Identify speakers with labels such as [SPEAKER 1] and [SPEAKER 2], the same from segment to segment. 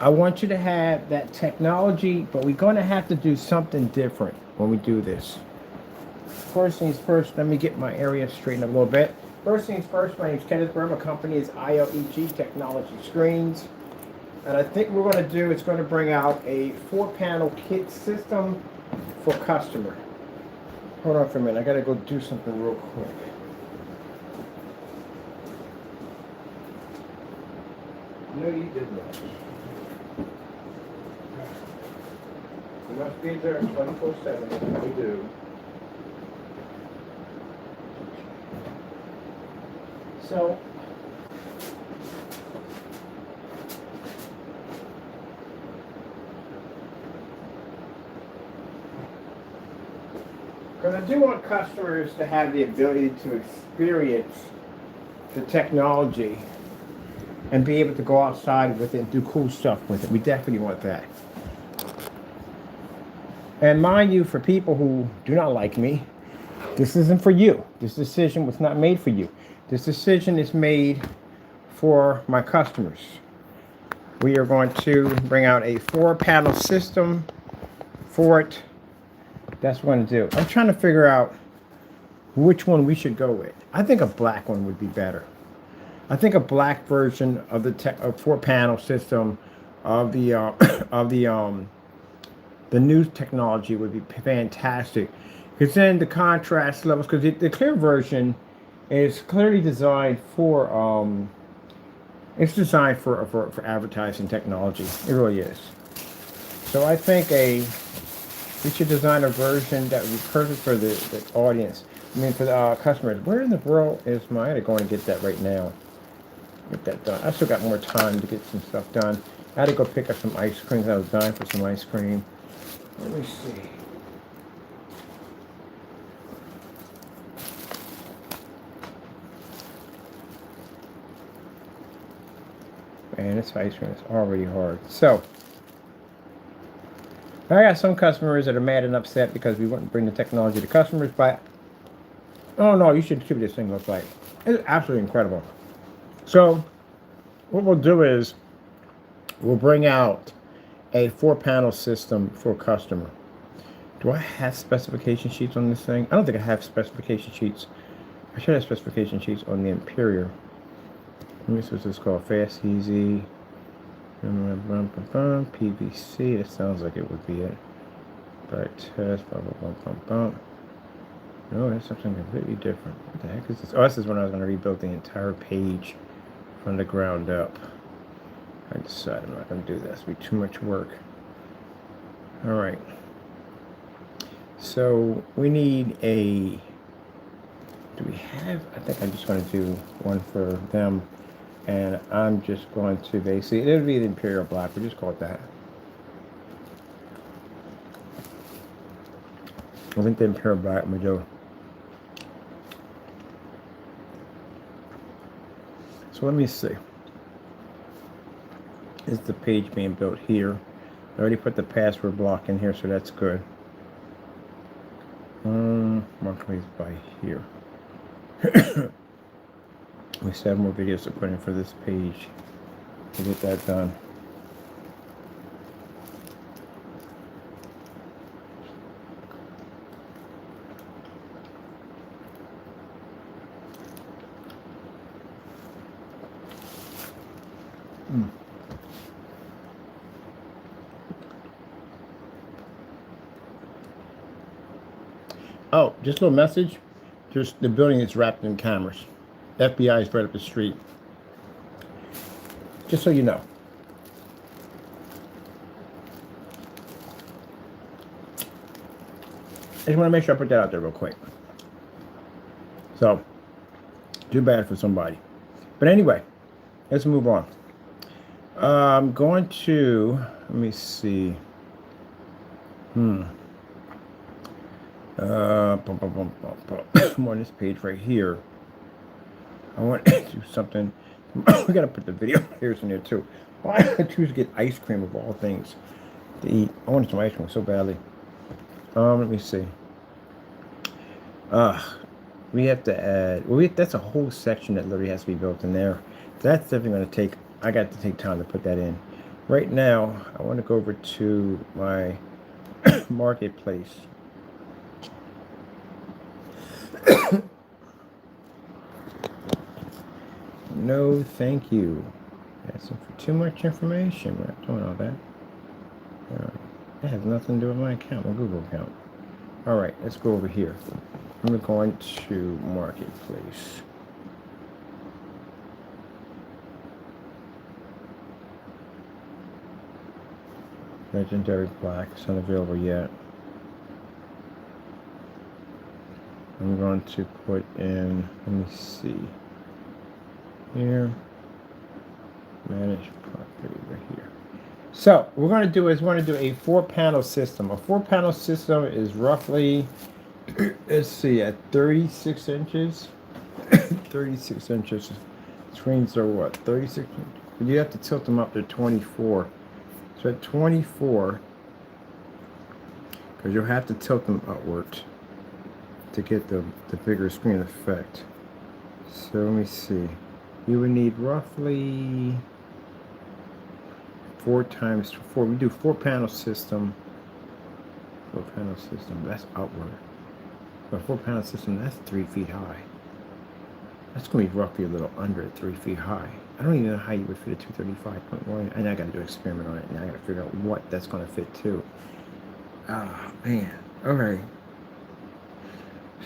[SPEAKER 1] I want you to have that technology, but we're going to have to do something different when we do this. First things first, let me get my area straightened up a little bit. First things first, my name is Kenneth Burr. My company is ILEG Technology Screens. And I think what we're going to do is going to bring out a 4-panel kit system for customer. Hold on for a minute. I got to go do something real quick. No, you did not. You must be there 24/7. We do. So, because I do want customers to have the ability to experience the technology and be able to go outside with it and do cool stuff with it. We definitely want that. And mind you, for people who do not like me, this isn't for you. This decision was not made for you. This decision is made for my customers. We are going to bring out a 4-panel system for it. That's what I'm going to do. I'm trying to figure out which one we should go with. I think a black one would be better. I think a black version of the 4-panel system of the the new technology would be fantastic. Because then the contrast levels, because the clear version is clearly designed for it's designed for advertising technology. It really is. So I think we should design a version that would be perfect for the audience. I mean, for the customers. Where in the world is my? I gotta go and get that right now. Get that done. I still got more time to get some stuff done. I had to go pick up some ice cream. I was dying for some ice cream. Let me see. Man, this ice cream is already hard. So, I got some customers that are mad and upset because we wouldn't bring the technology to customers, but oh no, you should see what this thing looks like. It's absolutely incredible. So, what we'll do is we'll bring out a 4-panel system for a customer. Do I have specification sheets on this thing? I don't think I have specification sheets. I should have specification sheets on the Imperial. Let me see what this is called. Fast, easy. PVC. It sounds like it would be it. Bright test. No, that's something completely different. What the heck is this? Oh, this is when I was going to rebuild the entire page from the ground up. I decided I'm not going to do that. It's going to be too much work. All right. So we need a. Do we have? I think I'm just going to do one for them, and I'm just going to basically. It'll be the Imperial Black. We'll just call it that. I think the Imperial Black. I'm going to do. So let me see. Is the page being built here? I already put the password block in here, so that's good. Mark these by here. We still have more videos to put in for this page to get that done. Oh, just a little message. Just the building is wrapped in cameras. FBI is right up the street. Just so you know. I just want to make sure I put that out there real quick. So, too bad for somebody. But anyway, let's move on. I'm going to, let me see. I'm on this page right here. I want to do something. We gotta put the video players in there too. Why did I choose to get ice cream of all things to eat? I wanted some ice cream so badly. Let me see. We have to add. Well, that's a whole section that literally has to be built in there. That's definitely going to take. I got to take time to put that in. Right now, I want to go over to my marketplace. No, thank you. That's too much information. We're not doing all that. That has nothing to do with my account, my Google account. All right, let's go over here. I'm going to marketplace. Legendary Black, it's not available yet. I'm going to put in, let me see, here, manage property right here. So what we're going to do is we're going to do a 4-panel system. A 4-panel system is roughly, let's see, at 36 inches. 36 inches. Screens are what? 36 inches. You have to tilt them up to 24. So at 24, because you'll have to tilt them upward to get the bigger screen effect. So let me see. You would need roughly 4 times 4. We do 4-panel system. 4-panel system. That's upward. But 4-panel system, that's 3 feet high. That's going to be roughly a little under 3 feet high. I don't even know how you would fit a 235.1. And I got to do an experiment on it. And I got to figure out what that's going to fit to. Oh, man. Okay.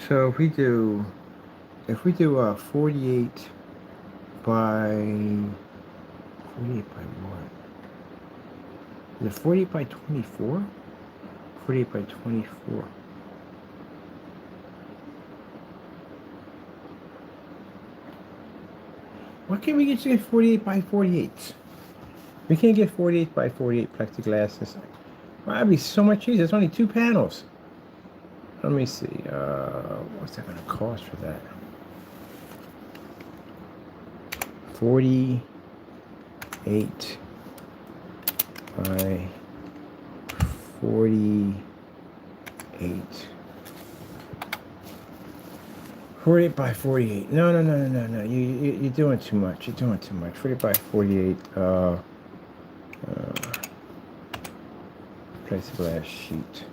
[SPEAKER 1] So if we do a 48 by what? Is it 48 by 24? 48 by 24. Why can't we get 48 by 48? We can't get 48 by 48 plexiglass. Well, that'd be so much easier. It's only 2 panels. Let me see. What's that going to cost for that? 48 by 48. 48 by 48. No. You're doing too much. You're doing too much. 48 by 48. Plexiglass sheet.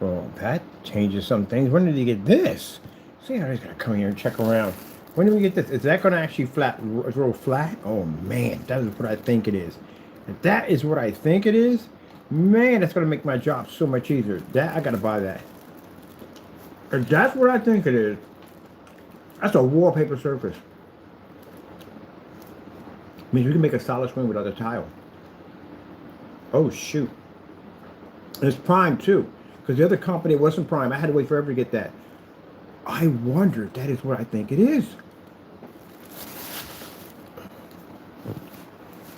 [SPEAKER 1] Well, that changes some things. When did you get this? See, I just gotta come here and check around. When did we get this? Is that gonna actually roll flat? Oh man, that is what I think it is. If that is what I think it is, man, that's gonna make my job so much easier. That I gotta buy that. If that's what I think it is, that's a wallpaper surface. Means we can make a solid screen without a tile. Oh shoot. It's prime too, because the other company wasn't prime. I had to wait forever to get that. I wonder if that is what I think it is.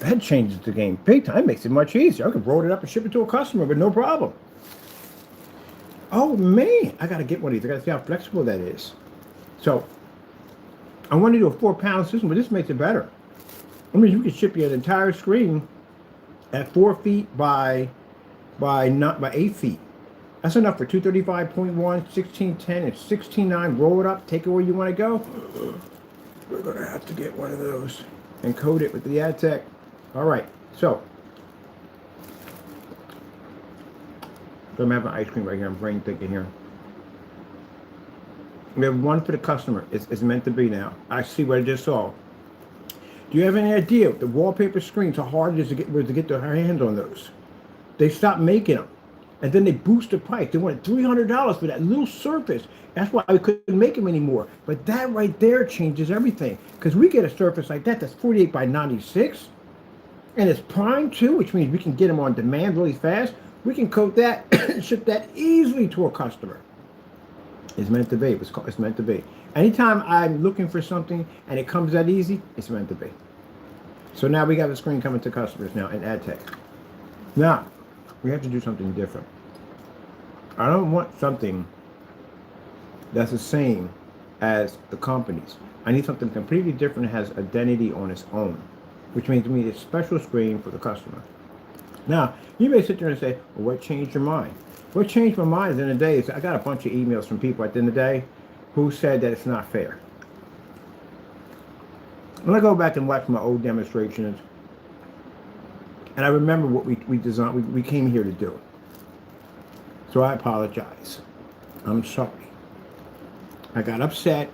[SPEAKER 1] That changes the game big time. It makes it much easier. I can roll it up and ship it to a customer with no problem. Oh man, I gotta get one of these. I gotta see how flexible that is. So I want to do a 4-panel system, but this makes it better. I mean, you can ship you an entire screen at 4 feet by 8 feet. That's enough for 235.1, 1610, and 16.9. Roll it up, take it where you want to go. We're going to have to get one of those and coat it with the Adtech. All right, so I'm having ice cream right here. I'm brain thinking here. We have one for the customer. It's meant to be now. I see what I just saw. Do you have any idea the wallpaper screens, how hard it is to get their hands on those? They stopped making them. And then they boosted the price. They wanted $300 for that little surface. That's why we couldn't make them anymore. But that right there changes everything. Because we get a surface like that that's 48 by 96. And it's prime too, which means we can get them on demand really fast. We can coat that and ship that easily to a customer. It's meant to be. It's meant to be. Anytime I'm looking for something and it comes that easy, it's meant to be. So now we got the screen coming to customers now in Adtech. Now, we have to do something different. I don't want something that's the same as the companies. I need something completely different that has identity on its own, which means we need a special screen for the customer. Now, you may sit there and say, well, what changed your mind? What changed my mind at the end of the day is I got a bunch of emails from people at the end of the day who said that it's not fair. When I go back and watch my old demonstrations, and I remember what we designed, we came here to do. So I apologize. I'm sorry. I got upset,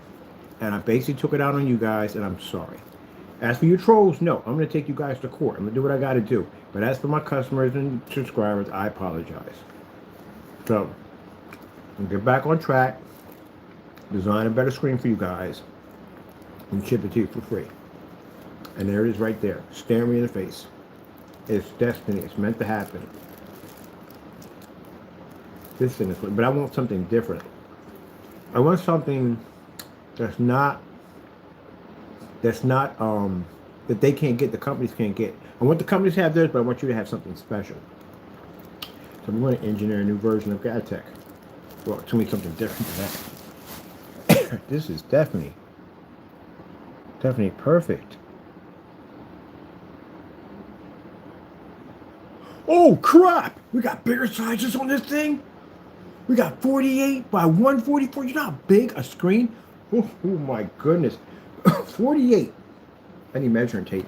[SPEAKER 1] and I basically took it out on you guys, and I'm sorry. As for you trolls, no, I'm going to take you guys to court. I'm going to do what I got to do. But as for my customers and subscribers, I apologize. So, I'll get back on track, design a better screen for you guys, and ship it to you for free. And there it is right there, staring me in the face. It's destiny. It's meant to happen. This thing is, but I want something different. I want something that's not that they can't get, the companies can't get. I want the companies to have theirs, but I want you to have something special. So I'm going to engineer a new version of GadTech. Well, to me, something different than that. This is definitely perfect. Oh crap! We got bigger sizes on this thing. We got 48 by 144. You know how big a screen? Oh my goodness. 48. I need measuring tape.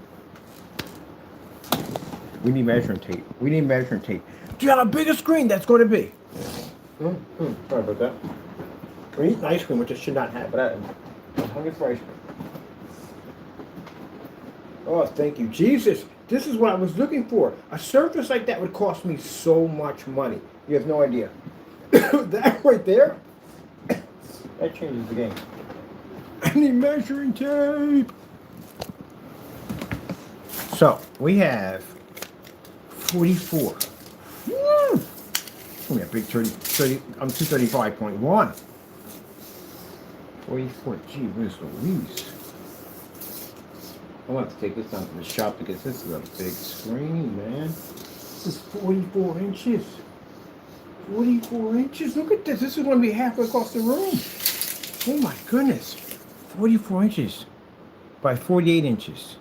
[SPEAKER 1] We need measuring tape. We need measuring tape. Do you know how big a screen that's going to be? Sorry about that. We're eating ice cream, which I should not have, but I'm hungry for ice cream. Oh, thank you, Jesus. This is what I was looking for. A surface like that would cost me so much money. You have no idea. That right there, that changes the game. I need measuring tape. So, we have 44. Woo! Give me a big 30, I'm 235.1. 44, gee whiz Louise. I want to take this down to the shop because this is a big screen, man. This is 44 inches. 44 inches? Look at this. This is going to be halfway across the room. Oh my goodness. 44 inches by 48 inches.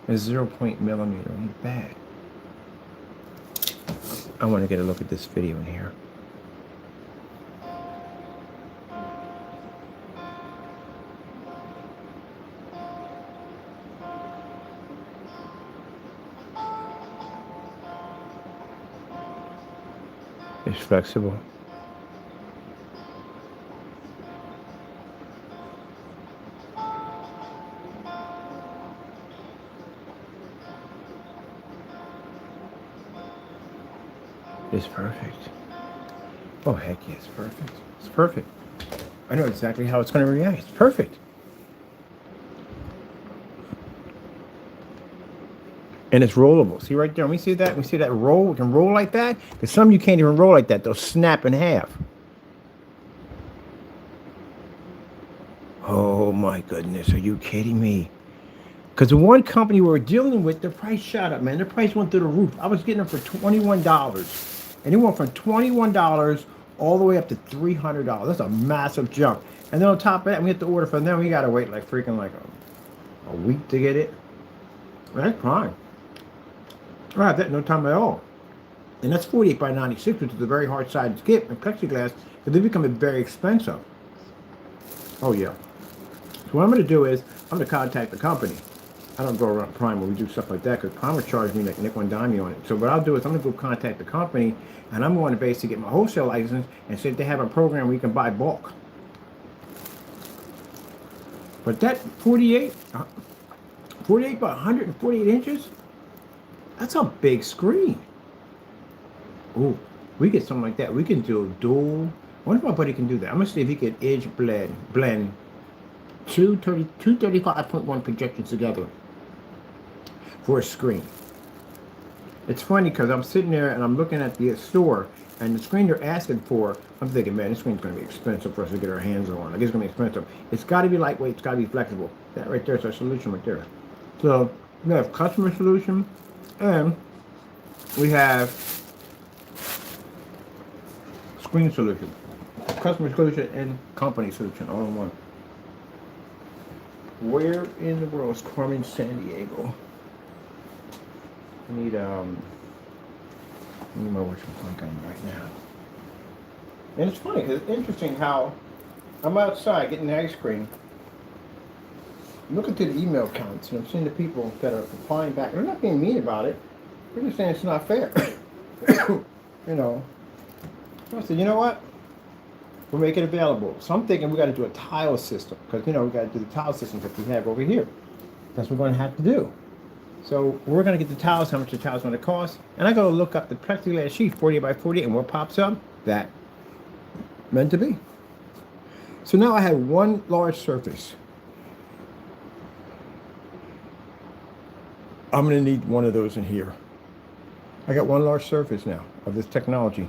[SPEAKER 1] A 0.0 millimeter. Ain't bad. I want to get a look at this video in here. It's flexible. It's perfect. Oh heck yeah, it's perfect. It's perfect. I know exactly how it's going to react. It's perfect. And it's rollable. See right there? Let me see that. Let me see that roll. We can roll like that. Because some you can't even roll like that. They'll snap in half. Oh my goodness. Are you kidding me? Because the one company we were dealing with, their price shot up, man. Their price went through the roof. I was getting them for $21. And it went from $21 all the way up to $300. That's a massive jump. And then on top of that, we have to order from them. We got to wait like freaking like a week to get it. That's fine. I have that in no time at all. And that's 48 by 96, which is a very hard side to get. And plexiglass, because they become very expensive. Oh, yeah. So what I'm going to do is, I'm going to contact the company. I don't go around Prime when we do stuff like that, because Prime will charge me like nickel and dime on it. So what I'll do is, I'm going to go contact the company, and I'm going to basically get my wholesale license, and see if they have a program where you can buy bulk. But that 48 by 148 inches, that's a big screen. Ooh, we get something like that. We can do a dual. I wonder if my buddy can do that. I'm going to see if he can edge blend two 235.1 projections together for a screen. It's funny because I'm sitting there and I'm looking at the store, and the screen they're asking for, I'm thinking, man, this screen's going to be expensive for us to get our hands on. I guess it's going to be expensive. It's got to be lightweight. It's got to be flexible. That right there is our solution right there. So we have customer solution, and we have screen solution. Customer solution and company solution all in one. Where in the world is Carmen San Diego? need I don't know which one I'm right now. And it's funny because it's interesting how I'm outside getting ice cream. I'm looking through the email counts and I'm seeing the people that are replying back. They're not being mean about it. They're just saying it's not fair. You know. So I said, you know what? We'll make it available. So I'm thinking we got to do a tile system because we got to do the tile systems that we have over here. That's what we're going to have to do. So we're going to get the tiles, how much the tiles going to cost, and I go to look up the plexiglass sheet, 48 by 48, and what pops up? That. Meant to be. So now I have one large surface. I'm going to need one of those in here. I got one large surface now of this technology.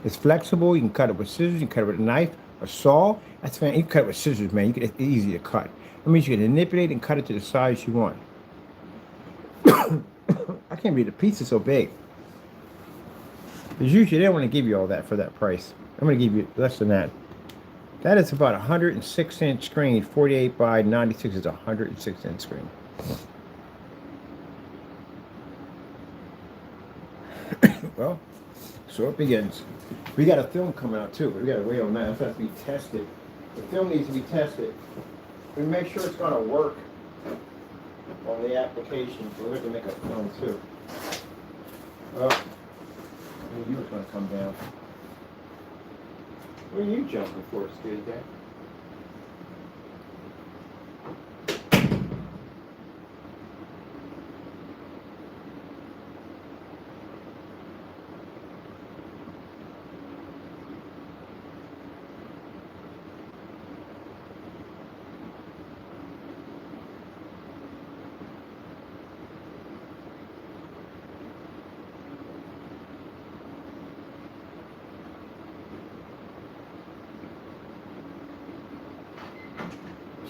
[SPEAKER 1] It's flexible. You can cut it with scissors. You can cut it with a knife, a saw. That's fine. You can cut it with scissors, man. It's easy to cut. That means you can manipulate and cut it to the size you want. I can't believe the piece is so big. Because usually they don't want to give you all that for that price. I'm going to give you less than that. That is about a 106-inch screen. 48 by 96 is a 106-inch screen. Well, so it begins. We got a film coming out too, but we got to wait on that. It has to be tested. The film needs to be tested. We make sure it's going to work on the application, so we have to make a film too. Oh, I knew you were going to come down. What are you jumping for, Skitty Dad?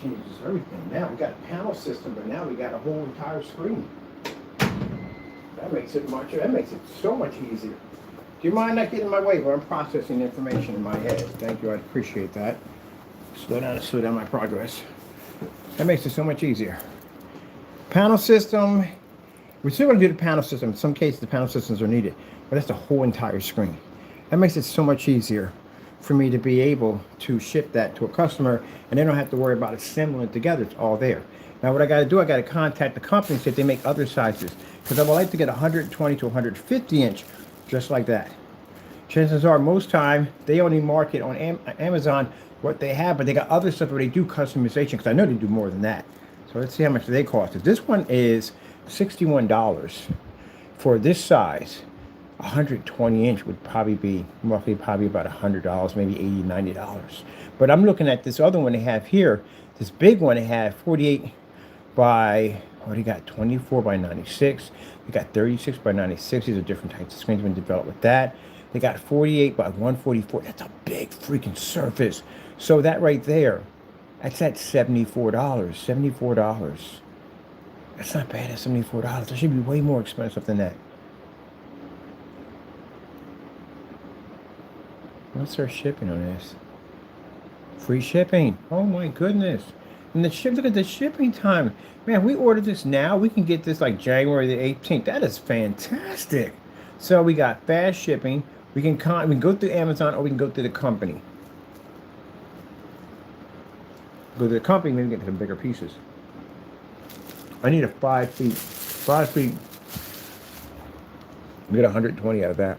[SPEAKER 1] Changes everything. Now we got a panel system, but now we got a whole entire screen. That makes it so much easier. Do you mind not getting in my way while I'm processing information in my head? Thank you, I appreciate that. Slow down my progress. That makes it so much easier. Panel system. We're still going to do the panel system. In some cases, the panel systems are needed, but that's the whole entire screen. That makes it so much easier for me to be able to ship that to a customer, and they don't have to worry about assembling it together. It's all there. Now what I got to do, I got to contact the company and see if they make other sizes, because I would like to get 120 to 150 inch, just like that. Chances are most time they only market on Amazon what they have, but they got other stuff where they do customization, because I know they do more than that. So let's see how much they cost. This one is $61 for this size. 120 inch would probably be roughly about $100, maybe $80, $90. But I'm looking at this other one they have here, this big one they have 48 by, what do you got, 24 by 96. They got 36 by 96. These are different types of screens been developed with that. They got 48 by 144. That's a big freaking surface. So that right there, that's at $74. $74. That's not bad at $74. It should be way more expensive than that. What's our shipping on this? Free shipping. Oh my goodness. And look at the shipping time. Man, we ordered this now. We can get this like January the 18th. That is fantastic. So we got fast shipping. We can go through Amazon, or we can go through the company. Go to the company, maybe get some bigger pieces. I need a 5 feet. 5 feet. We get 120 out of that.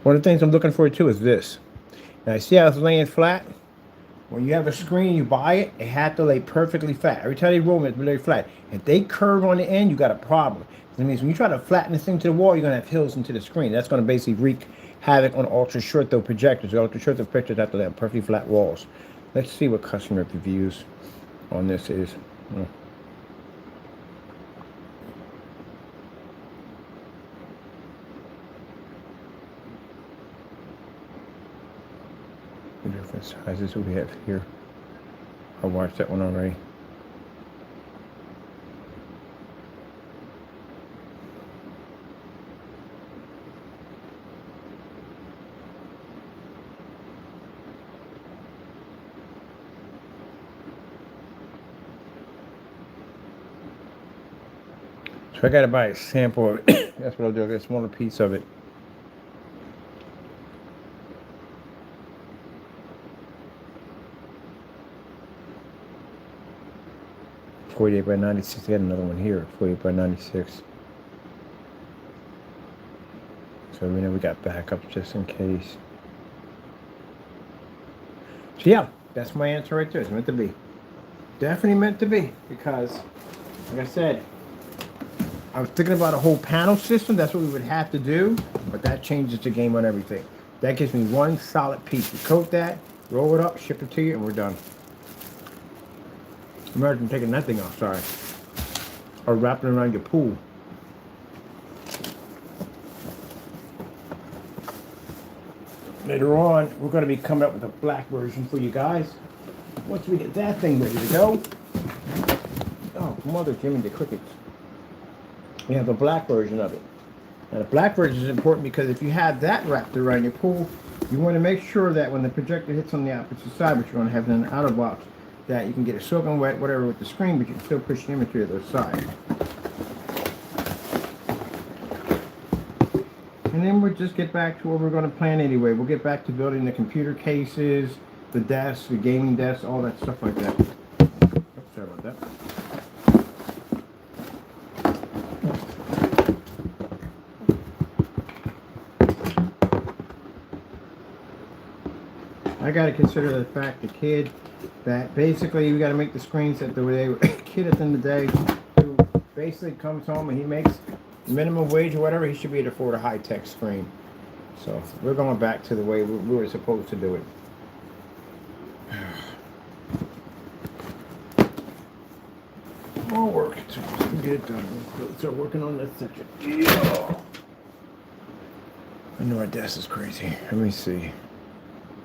[SPEAKER 1] One of the things I'm looking for too is this. Now you see how it's laying flat? When you have a screen, you buy it, it has to lay perfectly flat. Every time they roll it, it's really flat. If they curve on the end, you got a problem. That means when you try to flatten this thing to the wall, you're going to have hills into the screen. That's going to basically wreak havoc on ultra short throw projectors. The ultra short throw projectors have to lay on perfectly flat walls. Let's see what customer reviews on this is. The different sizes we have here. I watched that one already. So I got to buy a sample of it. That's what I'll do. I'll get a smaller piece of it. 48 by 96. I got another one here. 48 by 96. So we know we got backups just in case. So yeah, that's my answer right there. It's meant to be. Definitely meant to be. Because, like I said, I was thinking about a whole panel system. That's what we would have to do. But that changes the game on everything. That gives me one solid piece. You coat that, roll it up, ship it to you, and we're done. Imagine taking that thing off, sorry. Or wrapping it around your pool. Later on, we're going to be coming up with a black version for you guys. Once we get that thing ready to go. Oh, mother Jimmy the crickets. We have a black version of it. Now the black version is important because if you have that wrapped around your pool, you want to make sure that when the projector hits on the opposite side, which you're going to have in an outer box, that you can get it soaking wet, whatever, with the screen, but you can still push the imagery to the side. And then we'll just get back to what we're going to plan anyway. We'll get back to building the computer cases, the desks, the gaming desks, all that stuff like that. Oops, sorry about that. I got to consider the fact, the kid, that basically we got to make the screens that the kid at the end of the day who basically comes home and he makes minimum wage or whatever, he should be able to afford a high-tech screen. So we're going back to the way we were supposed to do it. More work to get it done. We'll start working on that section. Yeah. I know our desk is crazy. Let me see.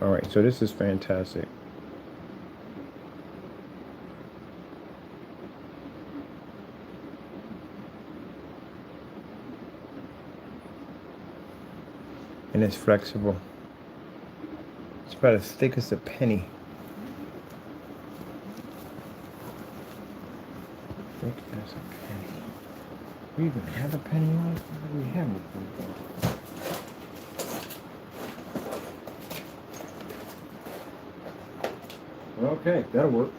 [SPEAKER 1] All right, so this is fantastic. And it's flexible. It's about as thick as a penny. Thick as a penny. We even have a penny on it? We haven't. Okay, that'll work.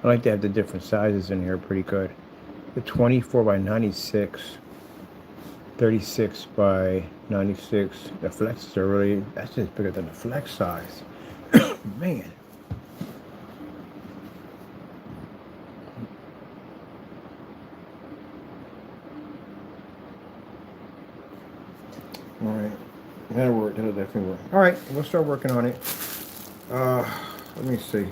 [SPEAKER 1] I like to have the different sizes in here pretty good. The 24 by 96, 36 by 96. The flexes are really, that's just bigger than the flex size. Man. All right, that'll work. That'll definitely work. All right, we'll start working on it. Let me see.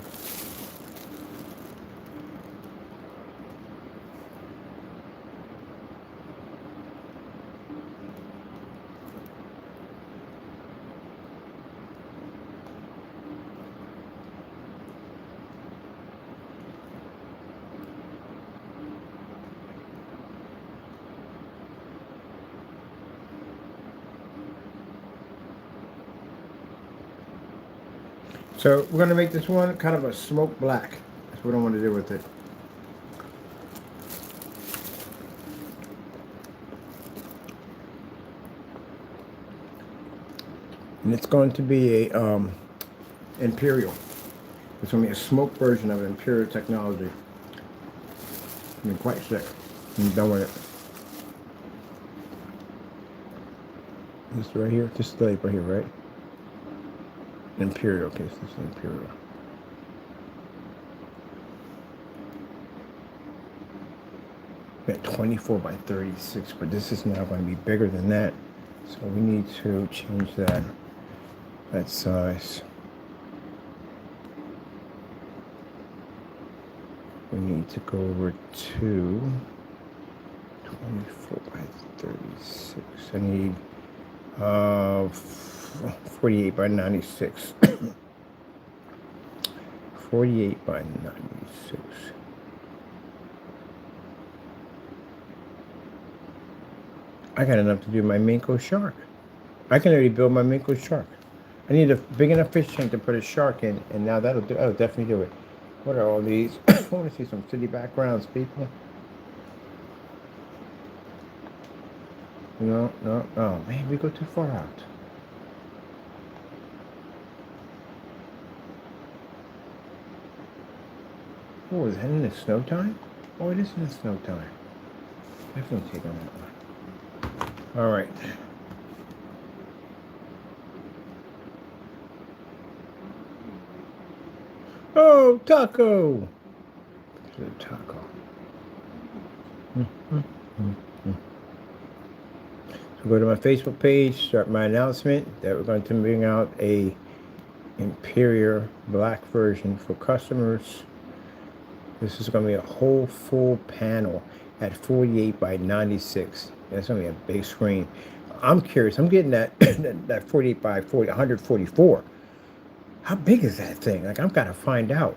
[SPEAKER 1] So we're going to make this one kind of a smoke black. That's what I want to do with it. And it's going to be a Imperial. It's going to be a smoke version of Imperial technology. I mean, quite sick. I'm done with it. This right here, this is right here, right? Imperial, okay, so this is Imperial. Got 24 by 36, but this is now going to be bigger than that. So we need to change that size. We need to go over to 24 by 36. I need 48 by 96. 48 by 96. I got enough to do my Minko shark. I can already build my Minko shark. I need a big enough fish tank to put a shark in, and now that'll definitely do it. What are all these? I want to see some city backgrounds, people. No, no, oh man, we go too far out. Oh, is that in the snow time? Oh, it is in the snow time. Definitely take on that one. All right. Oh, taco! It's a taco. So go to my Facebook page, start my announcement that we're going to bring out a Imperial Black version for customers. This is going to be a whole full panel at 48 by 96. That's going to be a big screen. I'm curious. I'm getting that that 48 by 40, 144. How big is that thing? Like, I've got to find out.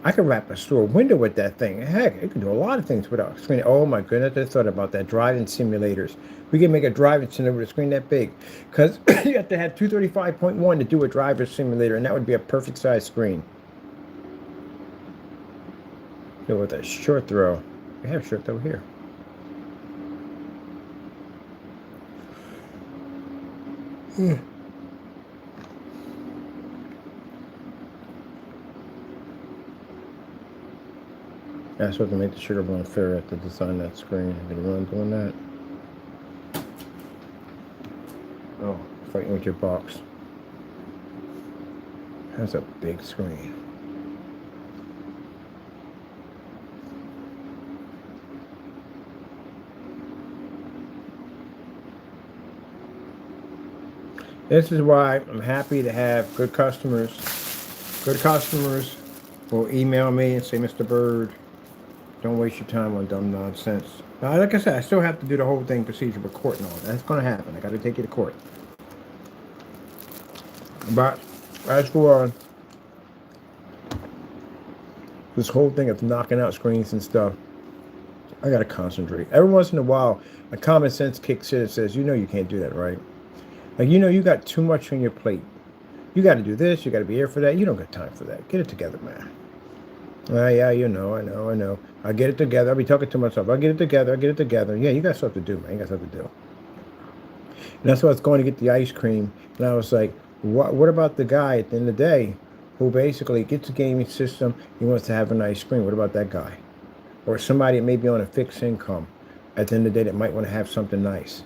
[SPEAKER 1] I could wrap a store window with that thing. Heck, it can do a lot of things without a screen. Oh my goodness, I thought about that. Driving simulators. We can make a driving simulator with a screen that big. Because you have to have 235.1 to do a driver simulator, and that would be a perfect size screen. So with a short throw. We have short throw here. That's what to make the sugar bone fair at to design that screen. I've been really doing that. Oh, fighting with your box. That's a big screen. This is why I'm happy to have good customers. Good customers will email me and say, Mr. Bird, don't waste your time on dumb nonsense. Now, like I said, I still have to do the whole thing procedure with court and all that. That's going to happen. I got to take you to court. But as for this whole thing of knocking out screens and stuff, I got to concentrate. Every once in a while, a common sense kicks in and says, you know you can't do that, right? Like, you know you got too much on your plate. You got to do this. You got to be here for that. You don't got time for that. Get it together, man. Yeah, you know, I know. I'll get it together. I'll be talking to myself. I'll get it together. Yeah, you got stuff to do, man. You got stuff to do. And that's why I was going to get the ice cream. And I was like, what about the guy at the end of the day who basically gets a gaming system, he wants to have a nice screen? What about that guy? Or somebody that may be on a fixed income at the end of the day that might want to have something nice.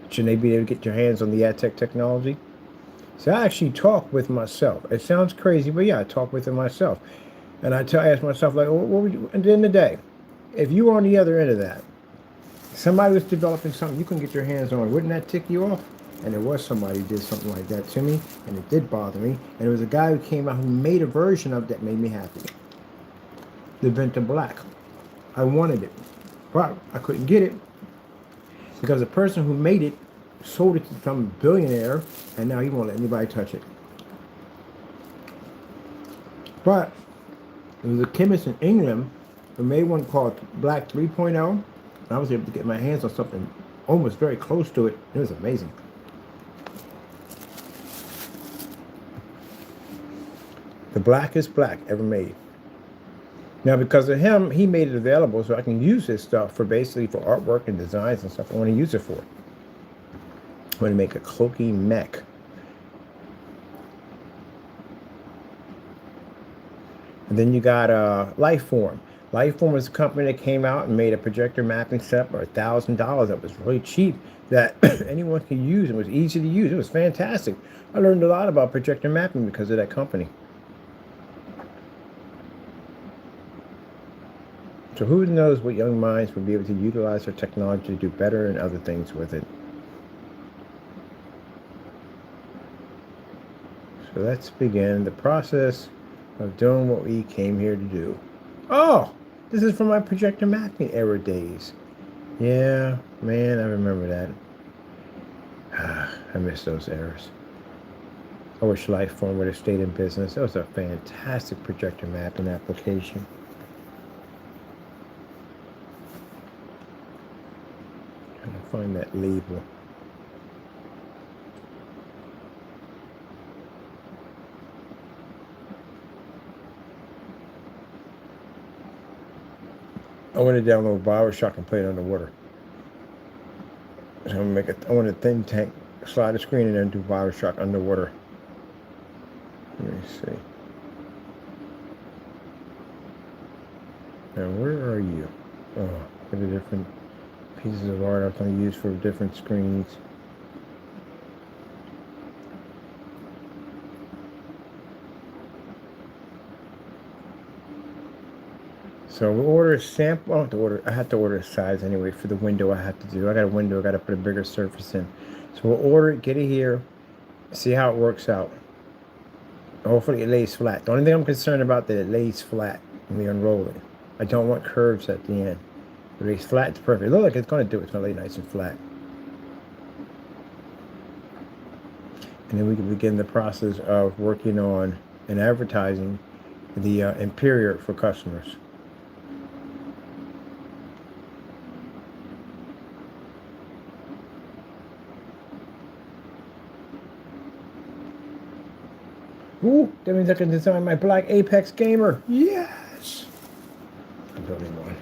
[SPEAKER 1] Shouldn't they be able to get your hands on the AdTech technology? So I actually talk with myself. It sounds crazy, but yeah, I talk with it myself. And I ask myself, like, what would you, at the end of the day, if you were on the other end of that, somebody was developing something you couldn't get your hands on, wouldn't that tick you off? And there was somebody who did something like that to me, and it did bother me. And it was a guy who came out who made a version of that made me happy. The Imperial Black. I wanted it, but I couldn't get it because the person who made it sold it to some billionaire, and now he won't let anybody touch it. But there was a chemist in England who made one called Black 3.0, and I was able to get my hands on something almost very close to it. It was amazing. The blackest black ever made. Now, because of him, he made it available so I can use this stuff for basically for artwork and designs and stuff I want to use it for. I'm going to make a cloaky mech. And then you got Lifeform. Lifeform was a company that came out and made a projector mapping set for $1,000 that was really cheap, that anyone could use. It was easy to use. It was fantastic. I learned a lot about projector mapping because of that company. So who knows what young minds would be able to utilize their technology to do better and other things with it. So let's begin the process of doing what we came here to do. Oh, this is from my projector mapping era days. Yeah, man, I remember that. I miss those eras. I wish Lifeform would have stayed in business. That was a fantastic projector mapping application. Trying to find that label. I want to download Bioshock and play it underwater. So I'm gonna make it. I want a thin tank, slide the screen, and then do Bioshock underwater. Let me see. Now where are you? Oh, look at the different pieces of art I'm going to use for different screens. So we'll order a sample. I have to order a size anyway for the window I have to do. I got a window, I got to put a bigger surface in. So we'll order it, get it here, see how it works out. Hopefully it lays flat. The only thing I'm concerned about is that it lays flat when we unroll it. I don't want curves at the end. If it lays flat, it's perfect. Look like it's going to do it. It's going to lay nice and flat. And then we can begin the process of working on and advertising the Imperial for customers. Ooh, that means I can design my black Apex gamer. Yes! I'm building one.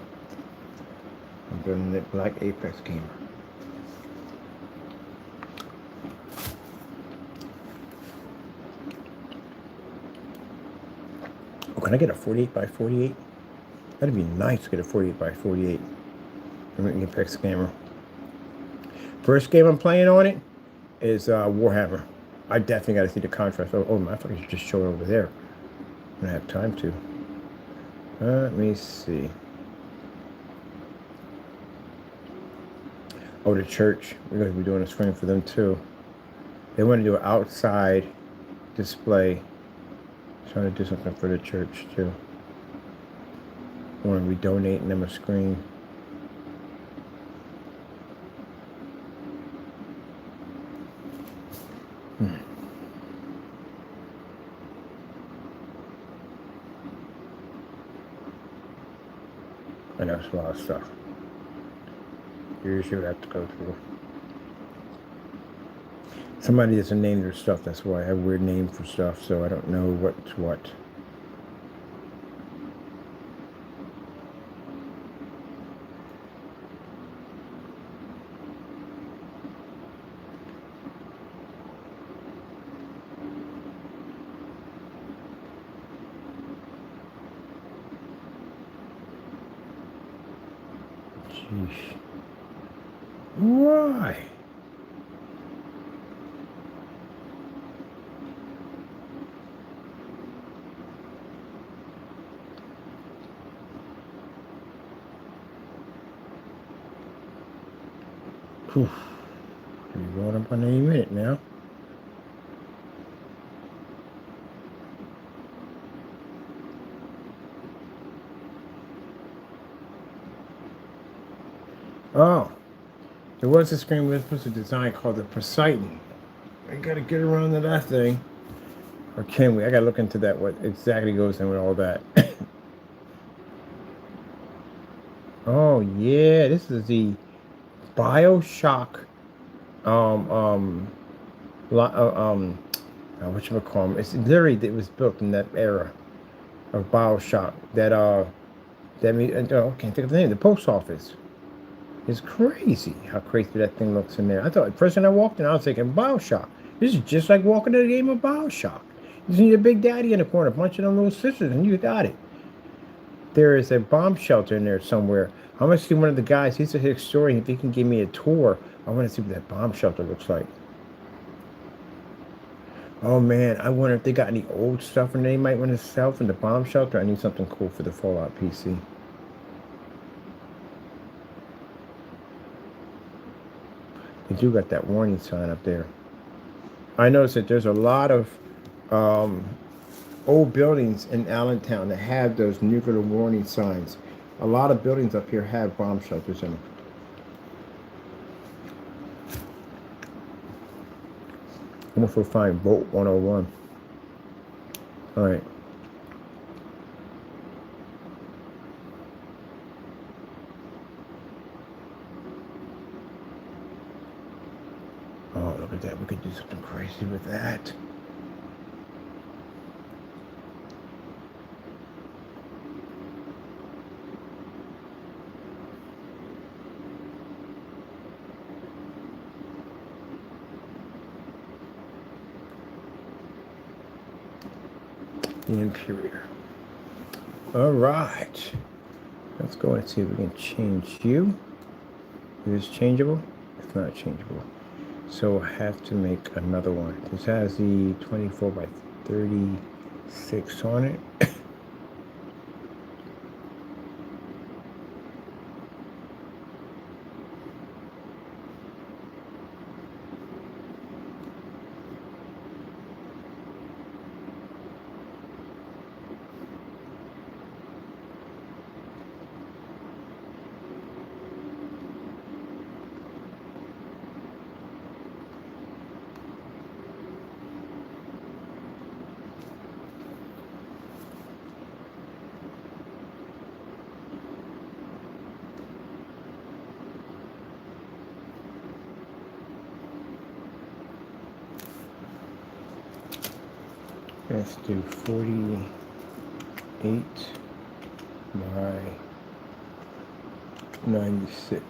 [SPEAKER 1] I'm building the black Apex gamer. Oh, can I get a 48 by 48? That'd be nice to get a 48 by 48. I'm an Apex gamer. First game I'm playing on it is Warhammer. I definitely got to see the contrast. Oh, I thought I should just show it over there. I don't have time to. Let me see. Oh, the church. We're going to be doing a screen for them too. They want to do an outside display. Trying to do something for the church too. I want to be donating them a screen. I know it's a lot of stuff. You usually would have to go through. Somebody doesn't name their stuff, that's why I have weird names for stuff, so I don't know what's what. Jeez. Why? Poof. We're going up on any minute now. Oh, there was a screen we were supposed to design called the Poseidon. I gotta get around to that thing. Or can we? I gotta look into that, what exactly goes in with all that. Oh yeah, this is the Bioshock whatchamacallit. It's literally, it was built in that era of Bioshock. I can't think of the name. The post office. It's crazy how crazy that thing looks in there. I thought, first time I walked in, I was thinking Bioshock. This is just like walking to the game of Bioshock. You just need a big daddy in the corner, a bunch of them little sisters, and you got it. There is a bomb shelter in there somewhere. I'm going to see one of the guys. He's a historian. If he can give me a tour, I want to see what that bomb shelter looks like. Oh, man. I wonder if they got any old stuff and they might want to sell from the bomb shelter. I need something cool for the Fallout PC. They do got that warning sign up there. I noticed that there's a lot of old buildings in Allentown that have those nuclear warning signs. A lot of buildings up here have bomb shelters in them. I'm going to find Boat 101. All right. Oh, look at that. We could do something crazy with that. the Imperial. All right. Let's go and see if we can change you. Is this changeable? It's not changeable. So I have to make another one. This has the 24 by 36 on it. Let's do 48 by 96.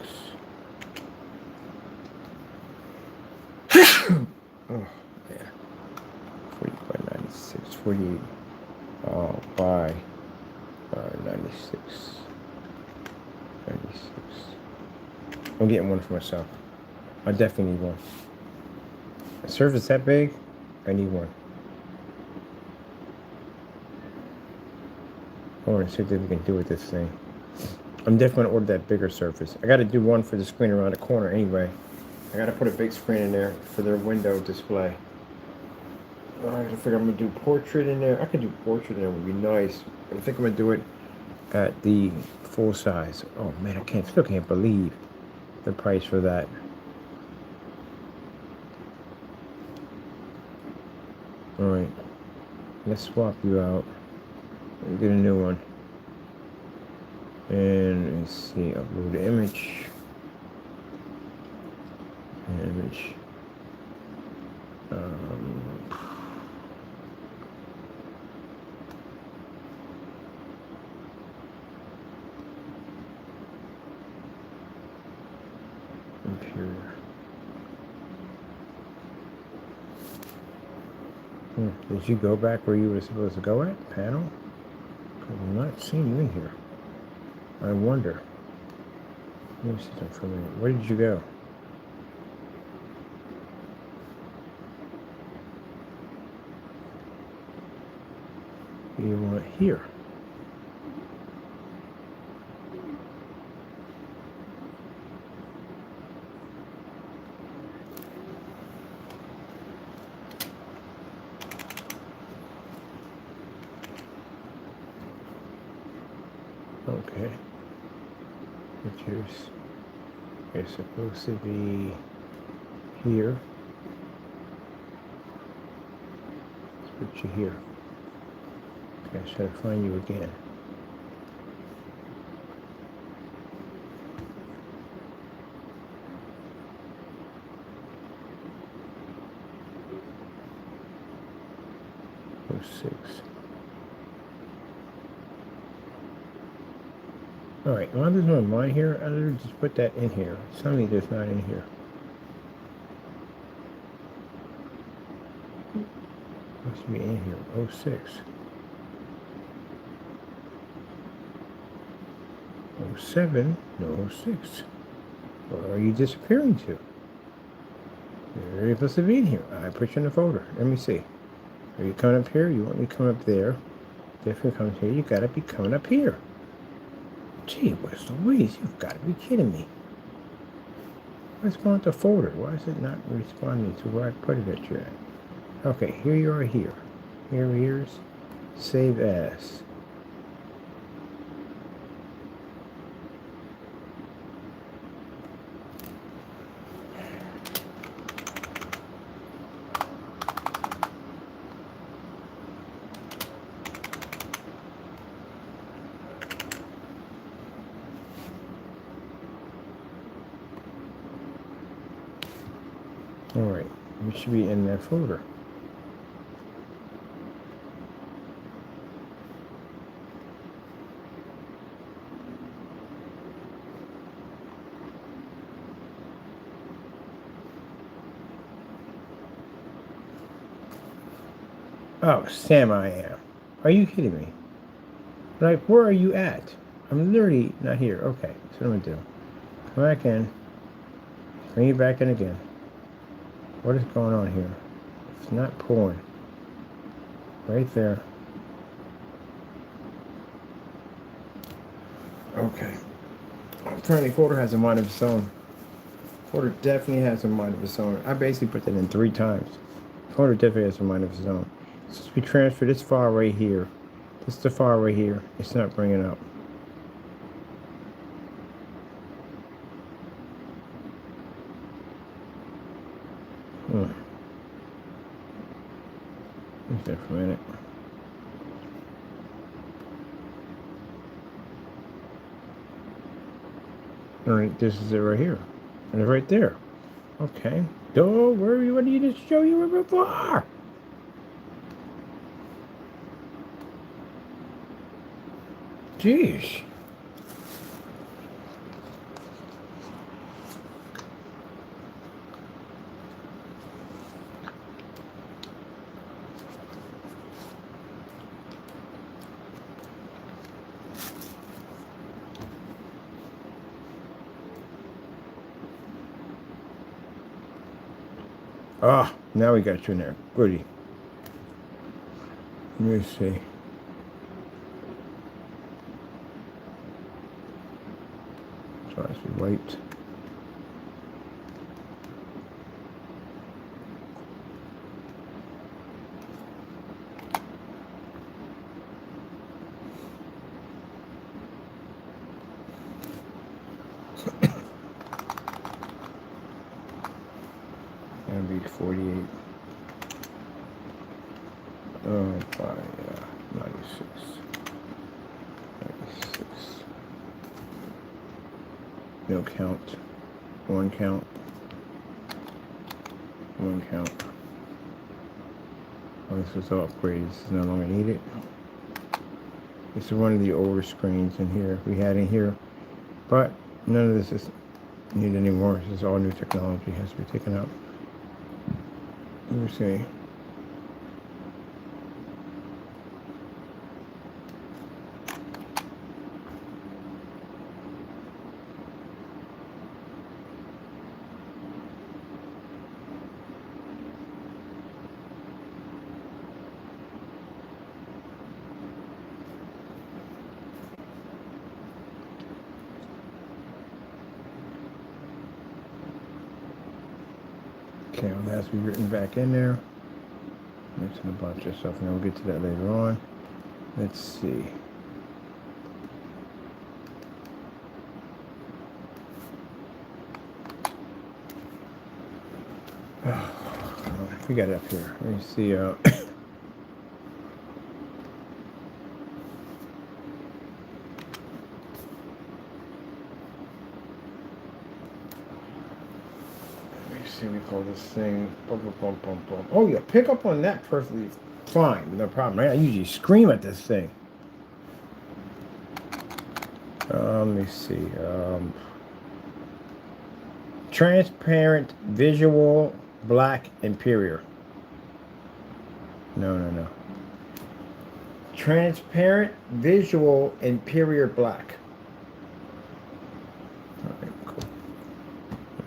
[SPEAKER 1] Oh, yeah. 40 by 96. 48 by 96. 96. I'm getting one for myself. I definitely need one. A surface that big, I need one. I want to see what we can do with this thing. I'm definitely going to order that bigger surface. I got to do one for the screen around the corner anyway. I got to put a big screen in there for their window display. I got to figure I'm going to do portrait in there. I could do portrait in there. It would be nice. I think I'm going to do it at the full size. Oh man, still can't believe the price for that. All right, let's swap you out. Get a new one. And let's see, upload the image. Imperial. Did you go back where you were supposed to go at? Panel? I'm not seeing you in here. I wonder. Let me see something for a minute. Where did you go? You want here. Okay. Pictures. It's supposed to be here. Let's put you here. Okay, I should find you again. Oh, 6. All right, well, there's no line here. I'll just put that in here. Something that's not in here. Must be in here. 06. 07. No, 06. Where are you disappearing to? You're supposed to be in here. I put you in the folder. Let me see. Are you coming up here? You want me to come up there? Different comes here. You gotta be coming up here. Gee, what's Louise? You've got to be kidding me. What's going on with the folder? Why is it not responding to where I put it at you at? Okay, here you are here. Here's save as. All right, it should be in that folder. Oh, Sam, I am. Are you kidding me? Like, where are you at? I'm literally not here. Okay, that's what I'm gonna do. Come back in. Bring you back in again. What is going on here? It's not pulling. Right there. Okay. Apparently, Folder has a mind of its own. Folder definitely has a mind of its own. I basically put that in 3 times. Folder definitely has a mind of its own. It's supposed to be transferred this far right here. This is the far right here. It's not bringing up. Wait there for a minute. All right, this is it right here. And it's right there. Okay. Don't worry, what do you just show you before? Jeez. Ah, now we got you in there. Goody. Let me see. So I see white. That'd be 48. By 96. 96. No count. One count. One count. Oh, this was all upgraded. This is no longer needed. This is one of the older screens in here we had in here, but none of this is needed anymore. This is all new technology. Has to be taken out. Let me see. Okay, well, that has to be written back in there. Mixing a bunch of stuff, and we'll get to that later on. Let's see. We got it up here. Let me see. See, we call this thing bum, bum, bum, bum, bum. Oh yeah, pick up on that perfectly fine, no problem, right? I usually scream at this thing. Let me see. Transparent visual black Imperial. No. Transparent visual Imperial Black. Okay, cool.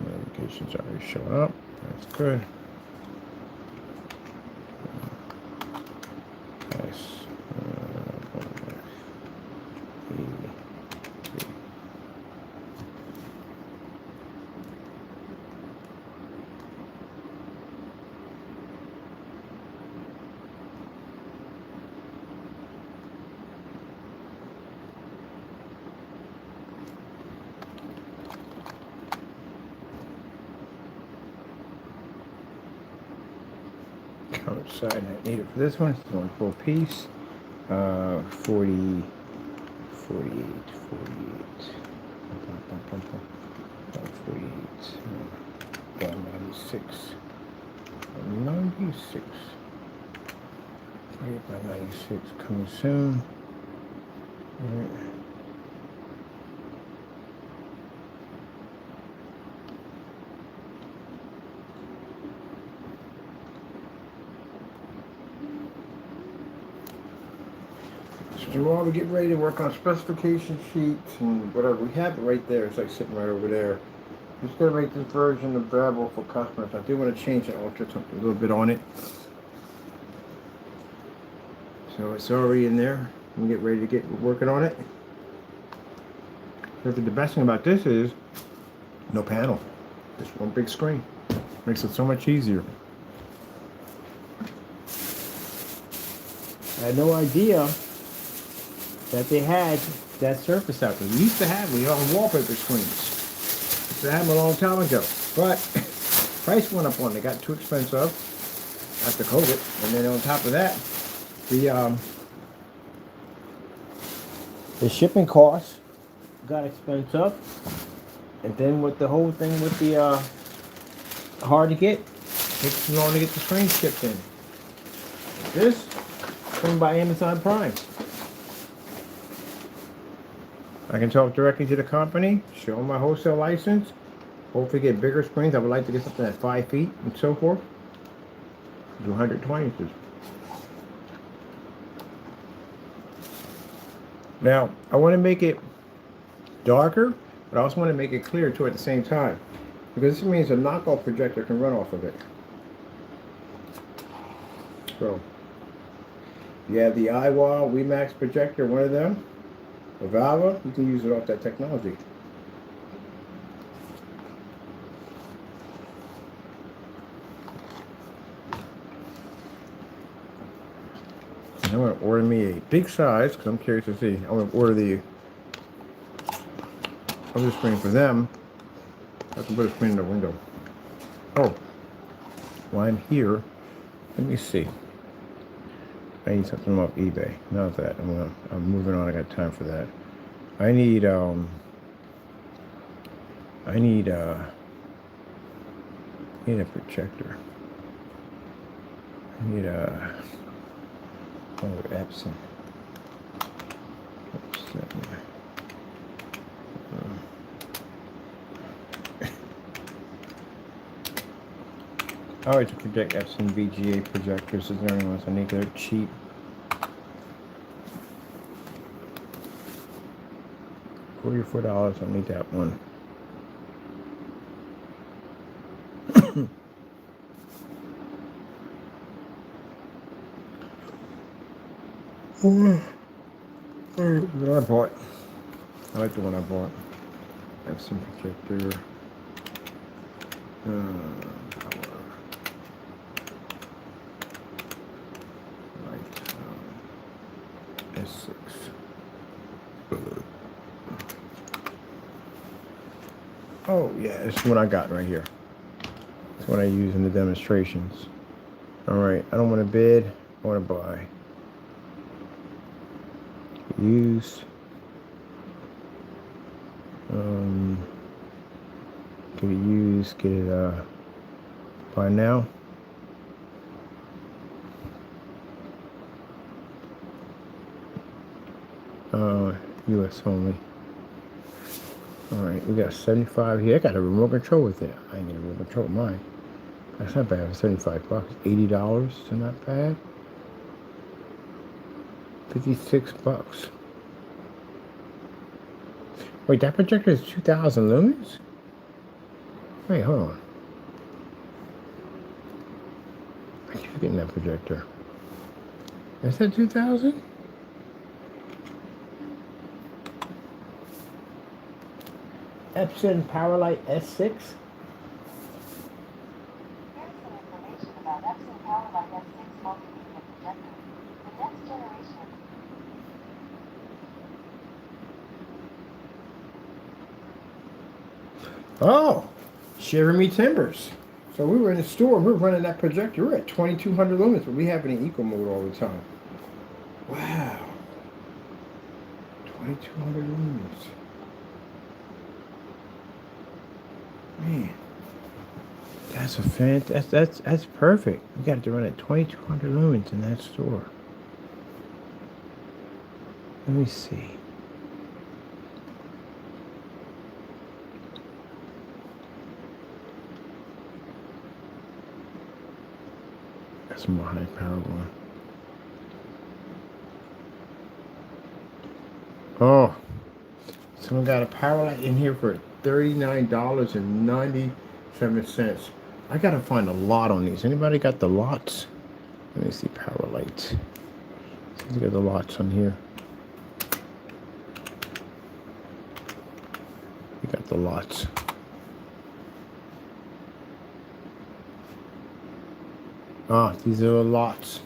[SPEAKER 1] Notifications already showing up. That's good. Nice. Outside I need it for this one. It's one full piece. 40, 48, 48, 96, 96, 48 by 96 coming soon. All right. tomorrow we get ready to work on specification sheets and whatever. We have it right there. It's like sitting right over there. I'm just going to make this version available for customers. I do want to change and alter something a little bit on it. So it's already in there. We get ready to get working on it. So the best thing about this is no panel. Just one big screen. Makes it so much easier. I had no idea that they had that surface out there. We used to have it on wallpaper screens. Used to have them a long time ago. But price went up on it. They got too expensive after COVID. And then on top of that, the shipping costs got expensive. And then with the whole thing with the hard to get, takes too long to get the screen shipped in. This thing by Amazon Prime. I can talk directly to the company, show them my wholesale license, hopefully get bigger screens. I would like to get something at 5 feet and so forth. Do 120 inches. Now, I want to make it darker, but I also want to make it clear too at the same time. Because this means a knockoff projector can run off of it. So, you have the iWall WeMax projector, one of them. A Valva, you can use it off that technology. I'm going to order me a big size because I'm curious to see. I'm going to order the other screen for them. I can put a screen in the window. Oh, while I'm here, let me see. I need something off eBay. Not that. I'm moving on. I got time for that. I need a projector. I need a Epson. I like to project Epson VGA projectors. Is there any ones I need? They're cheap. $44. I need that one. What I bought. I like the one I bought. Epson projector. S6. Oh yeah, this is what I got right here. It's what I use in the demonstrations. Alright, I don't want to bid, I want to buy. Use. Get it used, get it buy now. US only. Alright, we got 75 here. I got a remote control with it. I ain't get a remote control with mine. That's not bad for 75 bucks. $80, so not bad. 56 bucks. Wait, that projector is 2,000 lumens? Wait, hold on. I keep getting that projector. Is that 2,000? Epson Powerlight S6. Oh, Jeremy Timbers. So we were in the store, we were running that projector. We're at 2,200 lumens, but we have it in eco mode all the time. Wow. 2,200 lumens. Man, that's a that's perfect. We got to run at 2,200 lumens in that store. Let me see. That's a more high power one. Oh, someone got a power light in here for $39.97. I gotta find a lot on these. Anybody got the lots? Let me see power lights. Let's get the lots on here. We got the lots. Ah, these are the lots.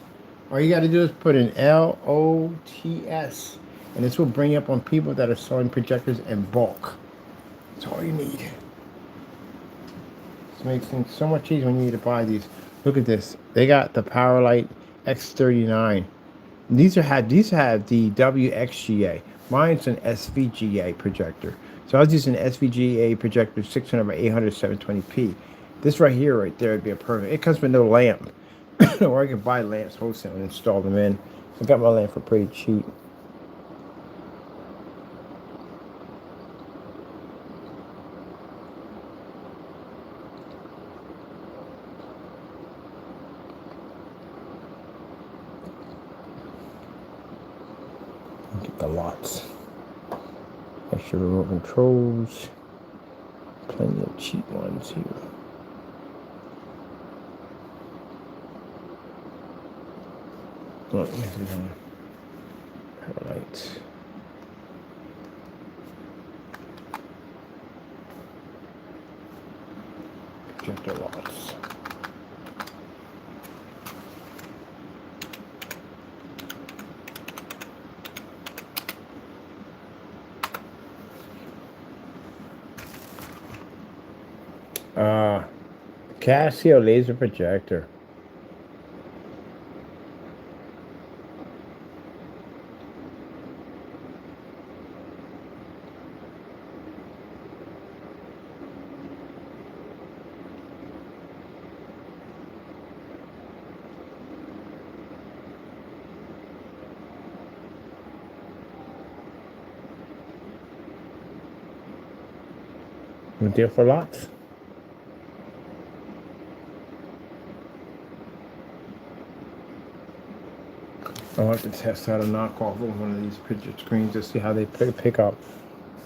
[SPEAKER 1] All you got to do is put in LOTS, and this will bring you up on people that are selling projectors in bulk. That's all you need. This makes things so much easier when you need to buy these. Look at this. They got the Powerlight X39. These have the WXGA. Mine's an SVGA projector. So I was using an SVGA projector 600 by 800 720p. This right here, right there, would be a perfect. It comes with no lamp. Or I can buy lamps wholesale and install them in. I got my lamp for pretty cheap. Get the lots. Extra remote controls. Plenty of cheap ones here. Look, this is power lights. Projector lots. Casio laser projector. Good deal for lots. I'll have to test out a knockoff of one of these picture screens to see how they pick up.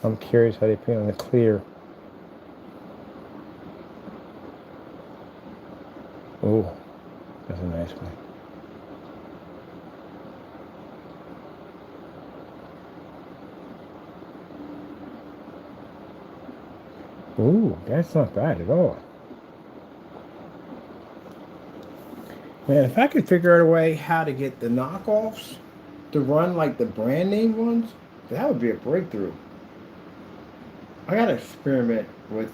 [SPEAKER 1] I'm curious how they pick on the clear. Oh, that's a nice one. Ooh, that's not bad at all. Man, if I could figure out a way how to get the knockoffs to run like the brand name ones, that would be a breakthrough. I gotta experiment with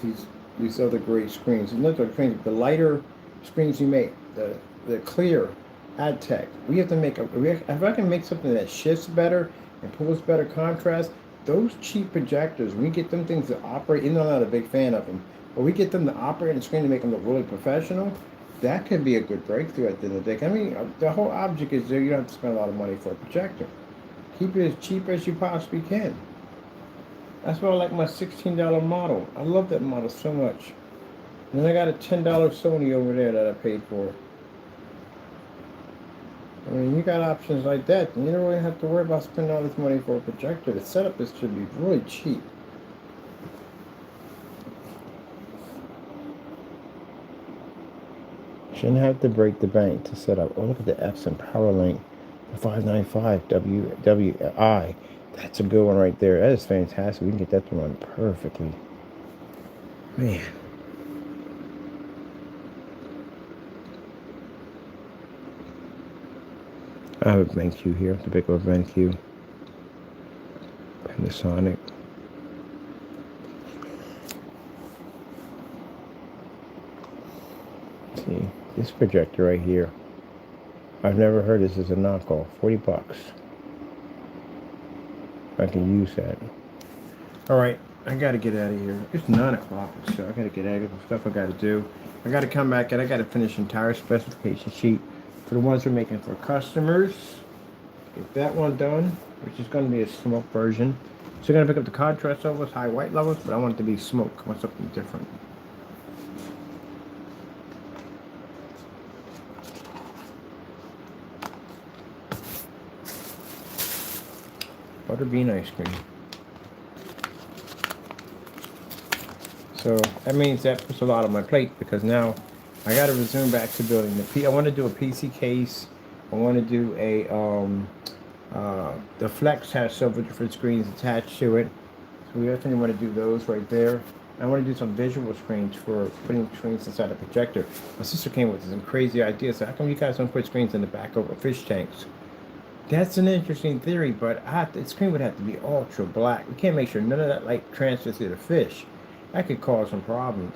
[SPEAKER 1] these other great screens. And look at the lighter screens you make, the clear ad tech. We have to make if I can make something that shifts better and pulls better contrast, those cheap projectors, we get them things to operate, even though I'm not a big fan of them, but we get them to operate on the screen to make them look really professional. That could be a good breakthrough at the end of the day. I mean, the whole object is there. You don't have to spend a lot of money for a projector. Keep it as cheap as you possibly can. That's why I like my $16 model. I love that model so much. And then I got a $10 Sony over there that I paid for. I mean, you got options like that, and you don't really have to worry about spending all this money for a projector. The setup this should be really cheap. Shouldn't have to break the bank to set up. Oh, look at the Epson PowerLink, the 595 WI. That's a good one right there. That is fantastic. We can get that to run perfectly. Man. I have a BenQ here, the big old BenQ. Panasonic. See, this projector right here. I've never heard this as a knockoff. 40 bucks. I can use that. All right, I gotta get out of here. It's 9 o'clock, so I gotta get out of here. Stuff I gotta do. I gotta come back and I gotta finish entire specification sheet for the ones we're making for customers. Get that one done, which is gonna be a smoke version. So I'm gonna pick up the contrast levels, high white levels, but I want it to be smoke. I want something different. Butterbean ice cream. So that means that puts a lot on my plate because now I got to resume back to building I want to do a PC case. I want to do a the Flex has several different screens attached to it, so we definitely want to do those right there. I want to do some visual screens for putting screens inside a projector. My sister came with some crazy ideas. So how come you guys don't put screens in the back of fish tanks? That's an interesting theory, but the screen would have to be ultra black. We can't make sure none of that light transfers to the fish. That could cause some problems.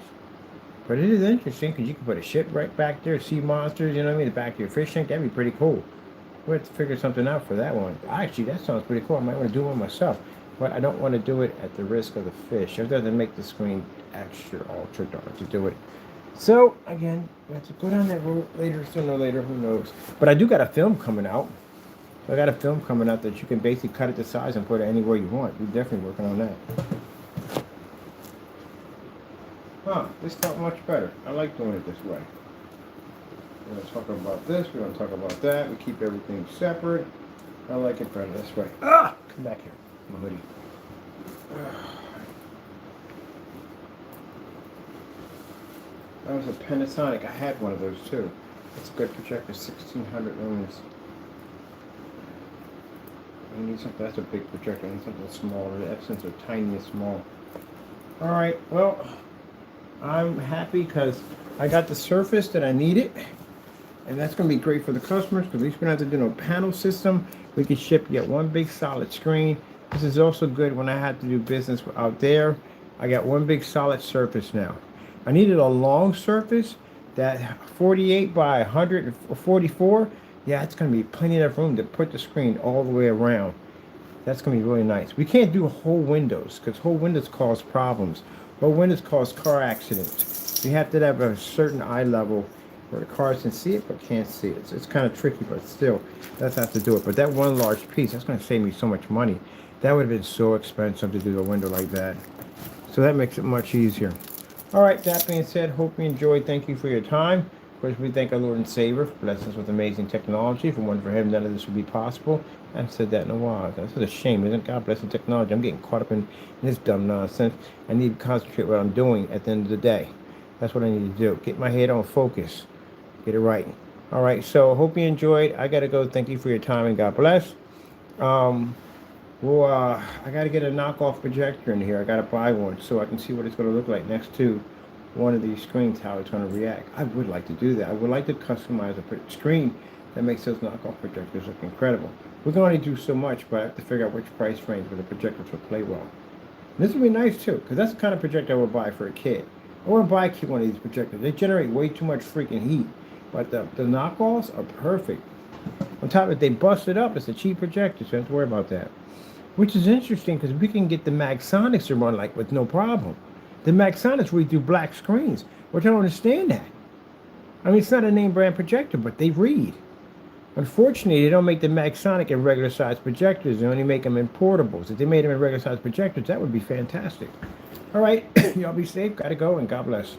[SPEAKER 1] But it is interesting because you can put a ship right back there, sea monsters, you know what I mean, the back of your fish tank. That'd be pretty cool. We'll have to figure something out for that one. Actually, that sounds pretty cool. I might want to do one myself. But I don't want to do it at the risk of the fish. I'd rather make the screen extra ultra dark to do it. So, again, we have to go down that road later, sooner or later, who knows. But I do got a film coming out. So I got a film coming out that you can basically cut it to size and put it anywhere you want. We're definitely working on that. Huh, this felt much better. I like doing it this way. We're going to talk about this, we're going to talk about that. We keep everything separate. I like it better this way. Ah! Come back here. My hoodie. That was a Panasonic. I had one of those too. It's a good projector, 1600 lumens. I need something that's a big projector. I need something smaller. The Epsons are tiny and small. Alright, well, I'm happy because I got the surface that I needed. And that's going to be great for the customers because at least we don't have to do no panel system. We can ship yet one big solid screen. This is also good when I had to do business out there. I got one big solid surface now. I needed a long surface, that 48 by 144. Yeah, it's going to be plenty of room to put the screen all the way around. That's going to be really nice. We can't do whole windows because whole windows cause problems. Whole windows cause car accidents. You have to have a certain eye level where the cars can see it but can't see it. So it's kind of tricky, but still, that's how to do it. But that one large piece, that's going to save me so much money. That would have been so expensive to do a window like that. So that makes it much easier. All right, that being said, hope you enjoyed. Thank you for your time. Of course, we thank our Lord and Savior for blessing us with amazing technology. If it weren't for Him, none of this would be possible. I haven't said that in a while. That's a shame, isn't it? God blessing technology. I'm getting caught up in this dumb nonsense. I need to concentrate what I'm doing at the end of the day. That's what I need to do. Get my head on focus. Get it right. All right, so hope you enjoyed. I got to go. Thank you for your time and God bless. I got to get a knockoff projector in here. I got to buy one so I can see what it's going to look like next to one of these screens, how it's going to react. I would like to do that. I would like to customize a screen that makes those knockoff projectors look incredible. We can only do so much, but I have to figure out which price range where the projectors will play well. And this would be nice too, because that's the kind of projector I would buy for a kid. I want to buy a kid one of these projectors. They generate way too much freaking heat, but the knockoffs are perfect. On top of it, they bust it up. It's a cheap projector, so you don't have to worry about that. Which is interesting because we can get the Magsonics to run like with no problem. The Magsonics really do black screens, which I don't understand that. I mean, it's not a name brand projector, but they read. Unfortunately, they don't make the Magsonic in regular size projectors. They only make them in portables. If they made them in regular size projectors, that would be fantastic. All right, y'all be safe. Gotta go, and God bless.